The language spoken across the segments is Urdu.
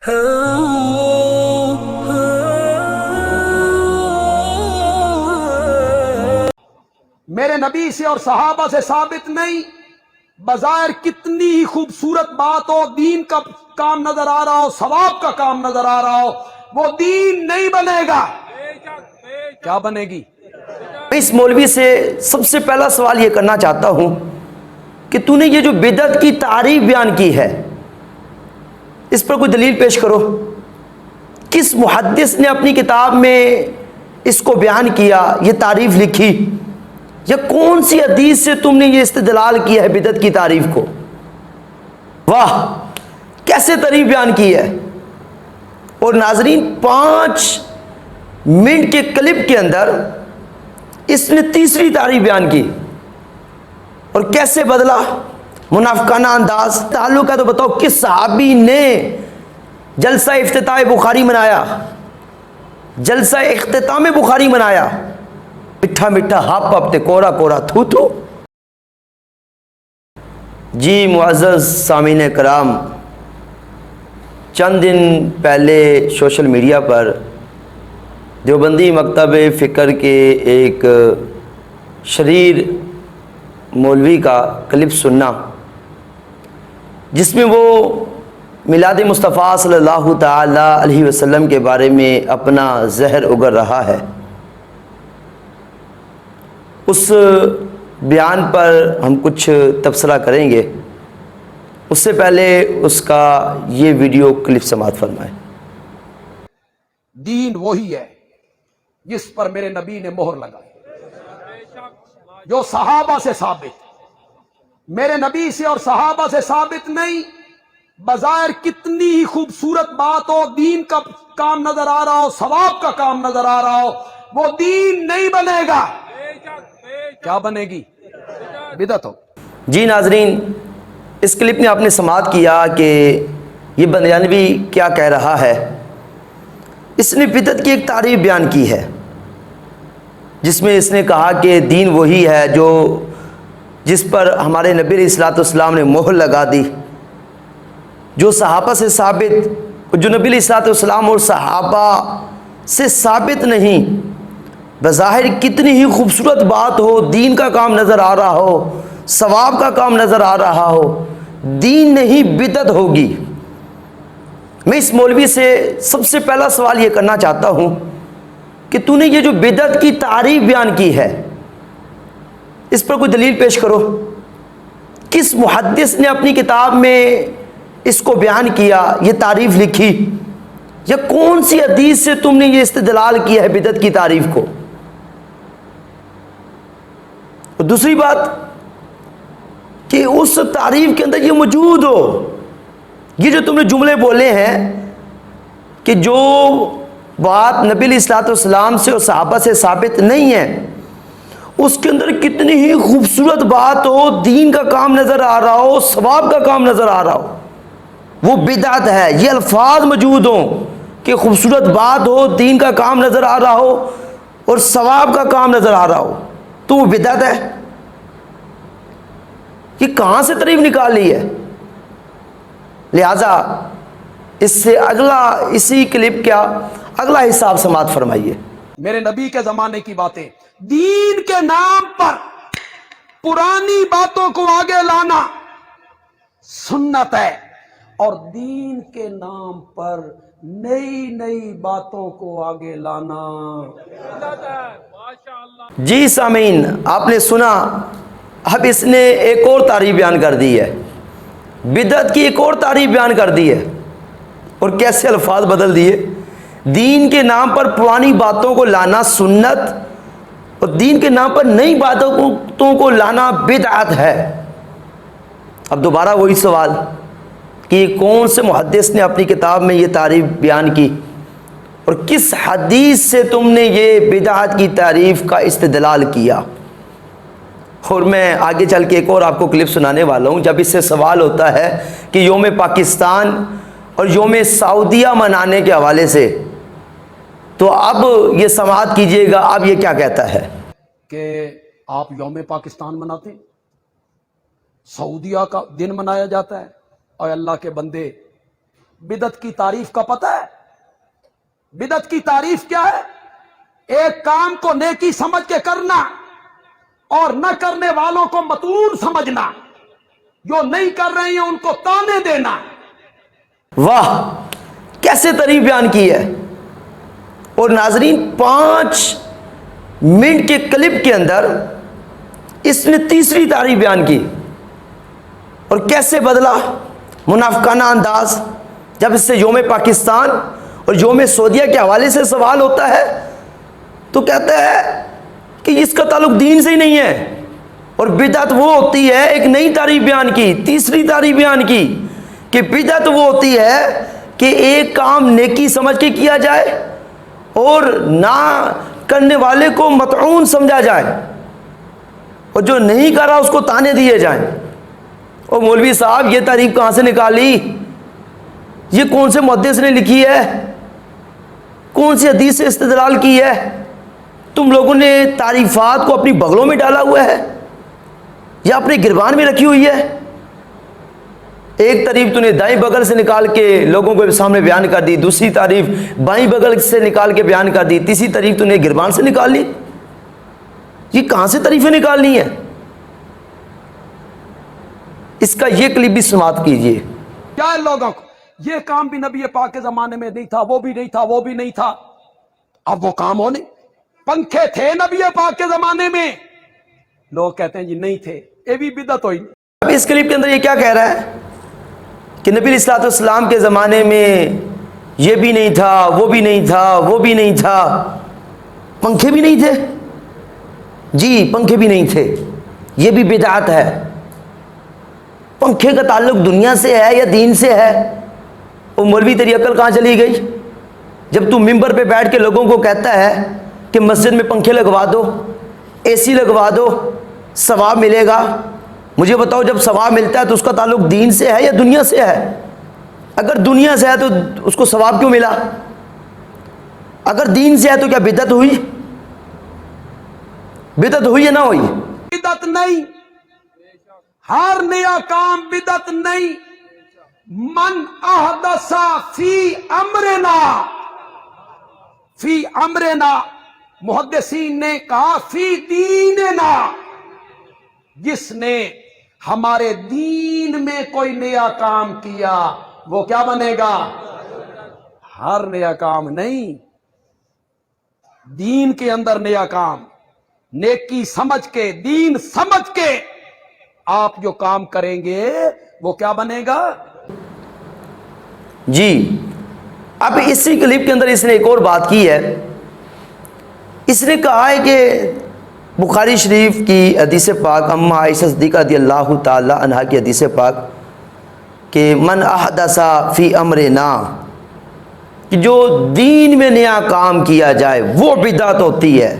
میرے نبی سے اور صحابہ سے ثابت نہیں، بظاہر کتنی ہی خوبصورت بات ہو، دین کا کام نظر آ رہا ہو، ثواب کا کام نظر آ رہا ہو، وہ دین نہیں بنے گا۔ کیا بنے گی؟ میں اس مولوی سے سب سے پہلا سوال یہ کرنا چاہتا ہوں کہ تو نے یہ جو بدعت کی تعریف بیان کی ہے، اس پر کوئی دلیل پیش کرو۔ کس محدث نے اپنی کتاب میں اس کو بیان کیا، یہ تعریف لکھی، یا کون سی حدیث سے تم نے یہ استدلال کیا ہے بدعت کی تعریف کو؟ واہ، کیسے تعریف بیان کی ہے! اور ناظرین، 5 منٹ کے کلپ کے اندر اس نے تیسری تعریف بیان کی، اور کیسے بدلا منافقانہ انداز۔ تعلق ہے تو بتاؤ کس صحابی نے جلسہ افتتاح بخاری منایا، جلسہ اختتام بخاری منایا؟ مٹھا مٹھا ہپ ہپ تے کورا کورا تھو تھو۔ جی معزز سامعین کرام، چند دن پہلے سوشل میڈیا پر دیوبندی مکتب فکر کے ایک شریر مولوی کا کلپ سننا، جس میں وہ میلاد مصطفیٰ صلی اللہ تعالی علیہ وسلم کے بارے میں اپنا زہر اگل رہا ہے۔ اس بیان پر ہم کچھ تبصرہ کریں گے، اس سے پہلے اس کا یہ ویڈیو کلپ سماعت فرمائیں۔ دین وہی ہے جس پر میرے نبی نے مہر لگائی، جو صحابہ سے ثابت، میرے نبی سے اور صحابہ سے ثابت نہیں، بظاہر کتنی ہی خوبصورت بات ہو، دین کا کام نظر آ رہا ہو، ثواب کا کام نظر آ رہا ہو، وہ دین نہیں بنے گا۔ کیا بنے گی؟ بدعت ہو۔ جی ناظرین، اس کلپ میں آپ نے سماعت کیا کہ یہ بندیانوی کیا کہہ رہا ہے۔ اس نے بدعت کی ایک تعریف بیان کی ہے، جس میں اس نے کہا کہ دین وہی ہے جس پر ہمارے نبی علیہ الصلوۃ والسلام نے مہر لگا دی، جو صحابہ سے ثابت، جو نبی علیہ الصلوۃ والسلام اور صحابہ سے ثابت نہیں، بظاہر کتنی ہی خوبصورت بات ہو، دین کا کام نظر آ رہا ہو، ثواب کا کام نظر آ رہا ہو، دین نہیں بدعت ہوگی۔ میں اس مولوی سے سب سے پہلا سوال یہ کرنا چاہتا ہوں کہ تو نے یہ جو بدعت کی تعریف بیان کی ہے، اس پر کوئی دلیل پیش کرو۔ کس محدث نے اپنی کتاب میں اس کو بیان کیا، یہ تعریف لکھی، یا کون سی حدیث سے تم نے یہ استدلال کیا ہے بدعت کی تعریف کو؟ اور دوسری بات کہ اس تعریف کے اندر یہ موجود ہو، یہ جو تم نے جملے بولے ہیں کہ جو بات نبی علیہ الصلوۃ والسلام سے اور صحابہ سے ثابت نہیں ہے، اس کے اندر کتنی ہی خوبصورت بات ہو، دین کا کام نظر آ رہا ہو، ثواب کا کام نظر آ رہا ہو، وہ بدعت ہے۔ یہ الفاظ موجود ہوں کہ خوبصورت بات ہو، دین کا کام نظر آ رہا ہو اور ثواب کا کام نظر آ رہا ہو، تو وہ بدعت ہے۔ یہ کہاں سے تعریف نکال لی ہے؟ لہذا اس سے اگلا، اسی کلپ کا اگلا حصہ آپ سماعت فرمائیے۔ میرے نبی کے زمانے کی باتیں، دین کے نام پر پرانی باتوں کو آگے لانا سنت ہے، اور دین کے نام پر نئی نئی باتوں کو آگے لانا۔ جی سامعین، آپ نے سنا، اب اس نے ایک اور تعریف بیان کر دی ہے، بدعت کی ایک اور تعریف بیان کر دی ہے، اور کیسے الفاظ بدل دیے۔ دین کے نام پر پرانی باتوں کو لانا سنت، اور دین کے نام پر نئی باتوں کو لانا بدعت ہے۔ اب دوبارہ وہی سوال کہ کون سے محدث نے اپنی کتاب میں یہ تعریف بیان کی، اور کس حدیث سے تم نے یہ بدعت کی تعریف کا استدلال کیا؟ اور میں آگے چل کے ایک اور آپ کو کلپ سنانے والا ہوں، جب اس سے سوال ہوتا ہے کہ یوم پاکستان اور یوم سعودیہ منانے کے حوالے سے، تو اب یہ سماعت کیجئے گا، اب یہ کیا کہتا ہے کہ آپ یوم پاکستان مناتے ہیں، سعودیہ کا دن منایا جاتا ہے، اور اللہ کے بندے بدعت کی تعریف کا پتہ ہے؟ بدعت کی تعریف کیا ہے؟ ایک کام کو نیکی سمجھ کے کرنا اور نہ کرنے والوں کو مطلوب سمجھنا، جو نہیں کر رہے ہیں ان کو تانے دینا۔ واہ، کیسے تعریف بیان کی ہے! اور ناظرین 5 منٹ کے کلپ کے اندر اس نے تیسری تعریف بیان کی، اور کیسے بدلا منافقانہ انداز۔ جب اس سے یوم پاکستان اور یوم سعودیہ کے حوالے سے سوال ہوتا ہے تو کہتا ہے کہ اس کا تعلق دین سے ہی نہیں ہے، اور بدعت وہ ہوتی ہے، ایک نئی تعریف بیان کی، تیسری تعریف بیان کی کہ بدعت وہ ہوتی ہے کہ ایک کام نیکی سمجھ کے کیا جائے اور نہ کرنے والے کو مطعون سمجھا جائے، اور جو نہیں کر رہا اس کو تانے دیے جائیں۔ اور مولوی صاحب یہ تعریف کہاں سے نکالی؟ یہ کون سے محدث نے لکھی ہے؟ کون سی حدیث سے استدلال کی ہے؟ تم لوگوں نے تعریفات کو اپنی بغلوں میں ڈالا ہوا ہے یا اپنے گربان میں رکھی ہوئی ہے؟ ایک تعریف تو نے دائیں بغل سے نکال کے لوگوں کو سامنے بیان کر دی، دوسری تعریف بائیں بغل سے نکال کے بیان کر دی، تیسری تعریف تو نے گربان سے نکال لی۔ یہ کہاں سے تعریفیں نکالنی ہے؟ اس کا یہ کلپ بھی سماعت کیجئے۔ کیا ہے لوگوں کو یہ کام بھی نبی پاک کے زمانے میں نہیں تھا، وہ بھی نہیں تھا، وہ بھی نہیں تھا، اب وہ کام ہونے۔ پنکھے تھے نبی پاک کے زمانے میں، لوگ کہتے ہیں جی نہیں تھے، یہ بھی بدعت ہوئی۔ اب اس کلپ کے اندر یہ کیا کہہ رہا ہے کہ نبی علیہ الصلوۃ والسلام کے زمانے میں یہ بھی نہیں تھا، وہ بھی نہیں تھا، وہ بھی نہیں تھا، پنکھے بھی نہیں تھے؟ جی پنکھے بھی نہیں تھے، یہ بھی بدعت ہے۔ پنکھے کا تعلق دنیا سے ہے یا دین سے ہے؟ وہ مولوی تیری عقل کہاں چلی گئی؟ جب تو ممبر پہ بیٹھ کے لوگوں کو کہتا ہے کہ مسجد میں پنکھے لگوا دو، اے سی لگوا دو، ثواب ملے گا، مجھے بتاؤ جب ثواب ملتا ہے تو اس کا تعلق دین سے ہے یا دنیا سے ہے؟ اگر دنیا سے ہے تو اس کو ثواب کیوں ملا؟ اگر دین سے ہے تو کیا بدعت ہوئی؟ بدعت ہوئی یا نہ ہوئی؟ بدعت نہیں، ہر نیا کام بدعت نہیں۔ من احدث فی امرنا، محدثین نے کہا فی دیننا، جس نے ہمارے دین میں کوئی نیا کام کیا وہ کیا بنے گا؟ ہر نیا کام نہیں، دین کے اندر نیا کام، نیکی سمجھ کے، دین سمجھ کے آپ جو کام کریں گے وہ کیا بنے گا؟ جی اب اسی کلپ کے اندر اس نے ایک اور بات کی ہے۔ اس نے کہا ہے کہ بخاری شریف کی حدیث پاک اما عائشہ صدیقہ رضی اللہ تعالی عنہا کی حدیث پاک کہ من احدث فی امرنا، کہ جو دین میں نیا کام کیا جائے وہ بدعت ہوتی ہے،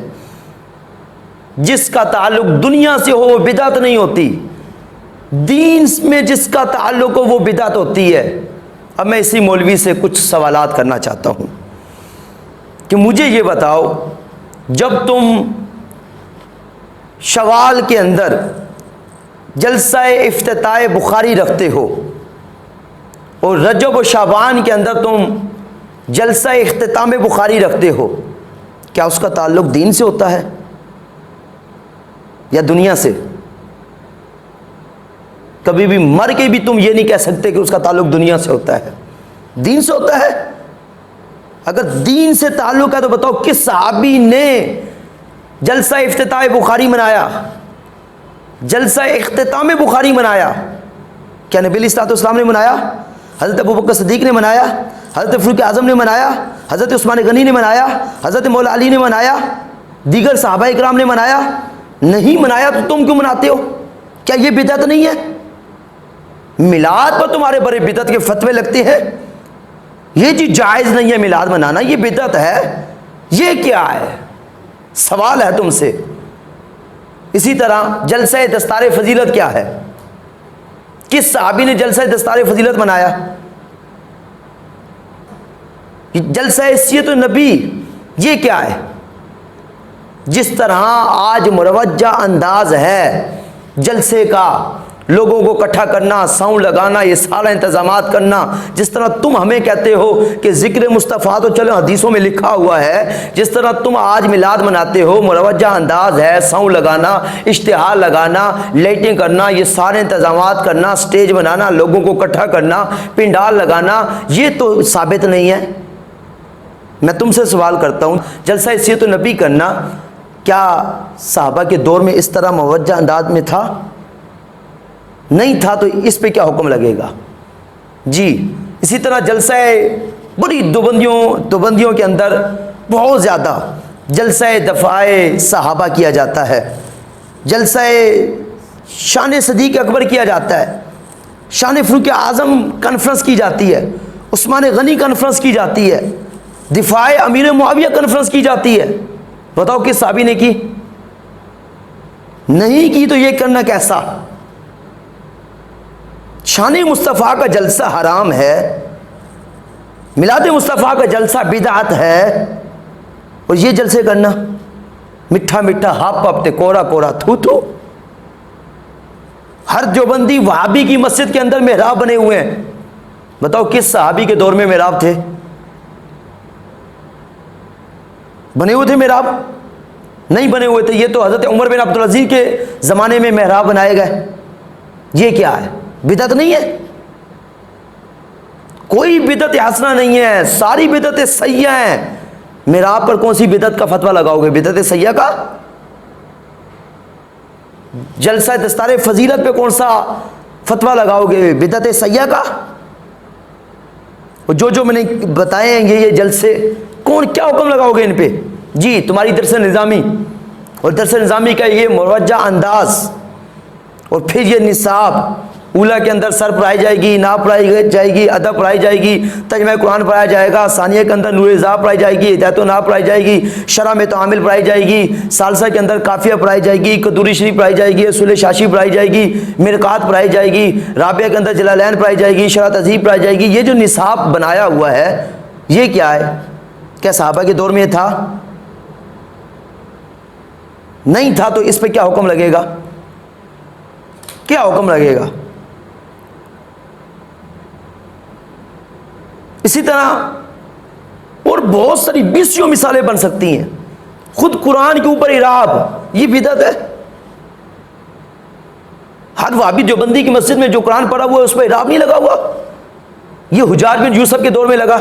جس کا تعلق دنیا سے ہو وہ بدعت نہیں ہوتی، دین میں جس کا تعلق ہو وہ بدعت ہوتی ہے۔ اب میں اسی مولوی سے کچھ سوالات کرنا چاہتا ہوں کہ مجھے یہ بتاؤ، جب تم شوال کے اندر جلسہ افتتاح بخاری رکھتے ہو اور رجب و شعبان کے اندر تم جلسہ اختتام بخاری رکھتے ہو، کیا اس کا تعلق دین سے ہوتا ہے یا دنیا سے؟ کبھی بھی مر کے بھی تم یہ نہیں کہہ سکتے کہ اس کا تعلق دنیا سے ہوتا ہے، دین سے ہوتا ہے۔ اگر دین سے تعلق ہے تو بتاؤ کس صحابی نے جلسہ افتتاح بخاری منایا، جلسہ اختتام بخاری منایا؟ کیا نبی علیہ الصلوۃ والسلام نے منایا؟ حضرت ابوبکر صدیق نے منایا؟ حضرت فاروق اعظم نے منایا؟ حضرت عثمان غنی نے منایا؟ حضرت مولا علی نے منایا؟ دیگر صحابہ اکرام نے منایا؟ نہیں منایا تو تم کیوں مناتے ہو؟ کیا یہ بدعت نہیں ہے؟ میلاد پر تمہارے بڑے بدعت کے فتوے لگتے ہیں، یہ چیز جائز نہیں ہے میلاد منانا، یہ بدعت ہے، یہ کیا ہے؟ سوال ہے تم سے۔ اسی طرح جلسہ دستار فضیلت کیا ہے؟ کس صحابی نے جلسہ دستار فضیلت منایا؟ جلسہ حیثیت نبی یہ کیا ہے؟ جس طرح آج مروجہ انداز ہے جلسے کا، لوگوں کو اکٹھا کرنا، ساؤنڈ لگانا، یہ سارا انتظامات کرنا، جس طرح تم ہمیں کہتے ہو کہ ذکر مصطفیٰ تو چلو حدیثوں میں لکھا ہوا ہے، جس طرح تم آج میلاد مناتے ہو، مروجہ انداز ہے، ساؤنڈ لگانا، اشتہار لگانا، لائٹنگ کرنا، یہ سارے انتظامات کرنا، سٹیج بنانا، لوگوں کو اکٹھا کرنا، پنڈال لگانا، یہ تو ثابت نہیں ہے۔ میں تم سے سوال کرتا ہوں، جلسہ سیرت النبی کرنا کیا صحابہ کے دور میں اس طرح موجہ انداز میں تھا؟ نہیں تھا، تو اس پہ کیا حکم لگے گا؟ جی اسی طرح جلسہ بڑی دوبندیوں کے اندر بہت زیادہ جلسہ دفاع صحابہ کیا جاتا ہے، جلسہ شان صدیق اکبر کیا جاتا ہے، شان فاروق اعظم کانفرنس کی جاتی ہے، عثمان غنی کانفرنس کی جاتی ہے، دفاع امیر معاویہ کانفرنس کی جاتی ہے۔ بتاؤ کس صحابی نے کی؟ نہیں کی، تو یہ کرنا کیسا؟ شان مصطفیٰ کا جلسہ حرام ہے، میلاد مصطفیٰ کا جلسہ بدعت ہے، اور یہ جلسے کرنا میٹھا میٹھا، ہپ ہپتے، کورا کورا، تھو تھو۔ ہر دیوبندی وہابی کی مسجد کے اندر محراب بنے ہوئے ہیں، بتاؤ کس صحابی کے دور میں محراب تھے؟ بنے ہوئے تھے محراب؟ نہیں بنے ہوئے تھے، یہ تو حضرت عمر بن عبدالعزیز کے زمانے میں محراب بنائے گئے۔ یہ کیا ہے؟ بدعت نہیں ہے؟ کوئی بدعت حسنہ نہیں ہے، ساری بدعتیں سیئہ ہیں۔ محراب پر کون سی بدعت کا فتویٰ لگاؤ گے؟ بدعت سیئہ کا؟ جلسہ دستار فضیلت پہ کون سا فتویٰ لگاؤ گے؟ بدعت سیئہ کا؟ جو میں نے بتائے ہیں یہ جلسے، کون کیا حکم لگاؤ گے ان پہ؟ جی تمہاری درس نظامی، اور درس نظامی کا یہ مروجہ انداز، اور پھر یہ نصاب، اولا کے اندر سر پڑھائی جائے گی، ناپ پڑھائی جائے گی، ادب پڑھائی جائے گی، ترجمہ قرآن پڑھایا جائے گا، ثانیہ کے اندر نور ذات پڑھائی جائے گی، ہدایت و ناپ پڑھائی جائے گی، شرح میں تعامل پڑھائی جائے گی، ثالثہ کے اندر قافیہ پڑھائی جائے گی، قدوری شریف پڑھائی جائے گی، اصول شاشی پڑھائی جائے گی، مرقات پڑھائی جائے گی، رابعہ کے اندر جلالین پڑھائی جائے گی، شرح تہذیب پڑھائی جائے گی۔ یہ جو نصاب بنایا ہوا ہے یہ کیا ہے؟ کیا صحابہ کے دور میں یہ تھا؟ نہیں تھا، تو اس پہ کیا حکم لگے گا؟ کیا حکم لگے گا؟ اسی طرح اور بہت ساری 20 مثالیں بن سکتی ہیں۔ خود قرآن کے اوپر اعراب، یہ بدعت ہے۔ ہر وہابی دیوبندی کی مسجد میں جو قرآن پڑھا ہوا ہے اس پہ اعراب نہیں لگا ہوا۔ یہ حجاج بن یوسف کے دور میں لگا،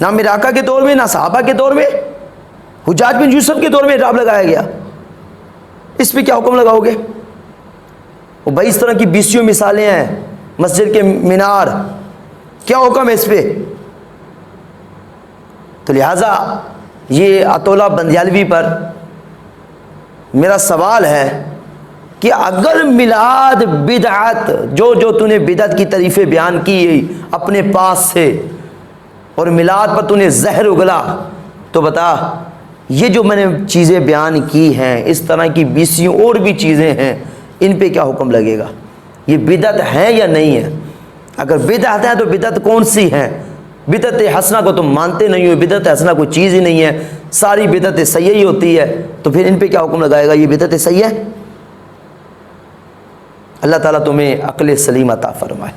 نہ میرے آقا کے دور میں، نہ صحابہ کے دور میں، حجاج بن یوسف کے دور میں اعراب لگایا گیا۔ اس پہ کیا حکم لگاؤ گے؟ وہ بھائی اس طرح کی 20 مثالیں ہیں، مسجد کے مینار، کیا حکم ہے اس پہ؟ تو لہٰذا یہ عطولہ بندیالوی پر میرا سوال ہے کہ اگر میلاد بدعت، جو تو نے بدعت کی تعریفیں بیان کی اپنے پاس سے، اور میلاد پر تو نے زہر اگلا، تو بتا یہ جو میں نے چیزیں بیان کی ہیں، اس طرح کی 20 اور بھی چیزیں ہیں، ان پہ کیا حکم لگے گا؟ یہ بدعت ہے یا نہیں ہے؟ اگر بدعت ہے تو بدعت کون سی ہے؟ بدعت حسنہ کو تم مانتے نہیں ہو، بدعت حسنہ کوئی چیز ہی نہیں ہے، ساری بدعت سیئہ ہی ہوتی ہے، تو پھر ان پہ کیا حکم لگائے گا؟ یہ بدعت سیئہ ہے؟ اللہ تعالیٰ تمہیں عقل سلیم عطا فرمائے۔